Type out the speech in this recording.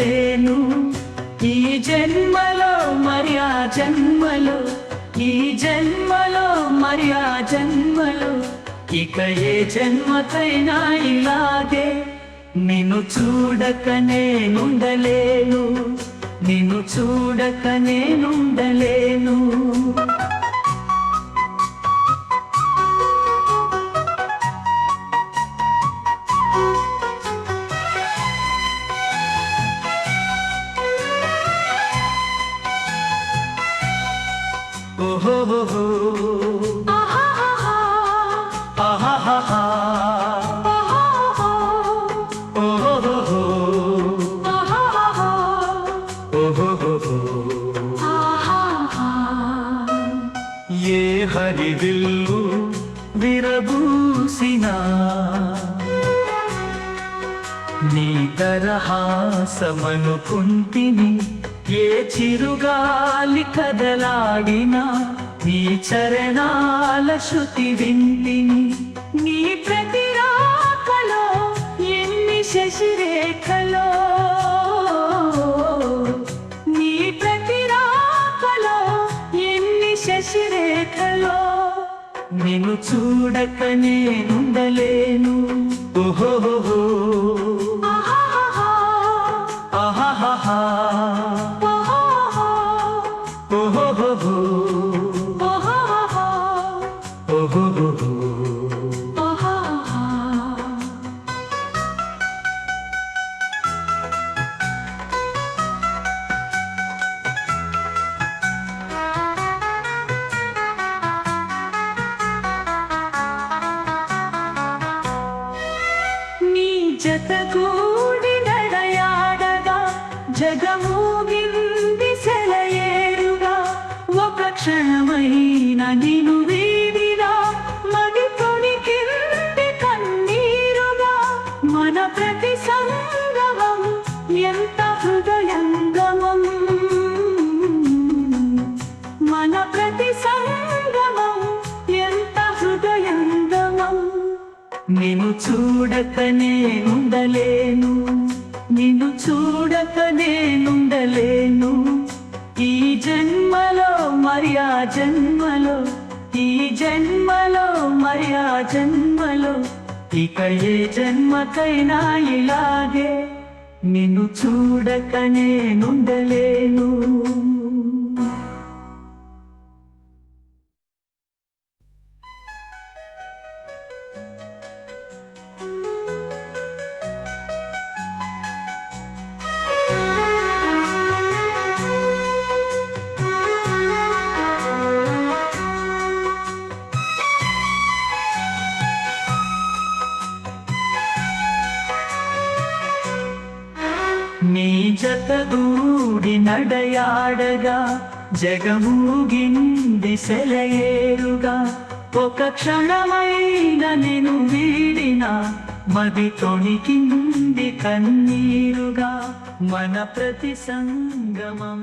ఉండలేను. ఈ జన్మలో మరి ఆ జన్మలో, ఈ జన్మలో మరి ఆ జన్మలో, ఇక ఏ జన్మకైనా ఇలాగే నిన్ను చూడక నేనుండలేను, నిన్ను చూడక నేనుండలేను. ఓహోహో ఆహాహా ఆహాహా ఓహోహో ఆహాహా ఓహోహో ఆహాహా. ఏ హరివిల్లు విరబూసినా నీ దరహాసమనుకుంటిని, ఏ చిరుగాలి కదలాడినా నీ చరణాల శృతి వింటిని. నీ ప్రతి రాకలో ఎన్ని శశిరేఖలో, నీ ప్రతి రాకలో ఎన్ని శశిరేఖలో, నిన్ను చూడక నేనుండలేను. ఓహోహో ఆహాహా ఆహాహా ఓహోహో ఆహాహా ఓహోహో ఆహాహా. నీ జతగూడి నడయాడగా జగమూగింది సెలయేరుగా, ఒక క్షణమైన నిన్ను వీడినా మది తొణికింది కన్నీరుగా. మన ప్రతి సంగమం ఎంత హృదయంగమం, మన ప్రతి సంగమం ఎంత హృదయంగమం. నిన్ను చూడక నేనుండలేను, నిన్ను చూడక నేనుండలేను. ఈ జన్మలో మరి ఆ జన్మలో, ఈ జన్మలో మరి ఆ జన్మలో, ఇక ఏ జన్మకైనా ఇలాగే నిన్ను చూడక నేనుండలేను. నీ జతగూడి నడయాడగా జగమూగింది సెలయేరుగా, ఒక క్షణమైన నిన్ను వీడినా మది తొణికింది కన్నీరుగా. మన ప్రతి సంగమం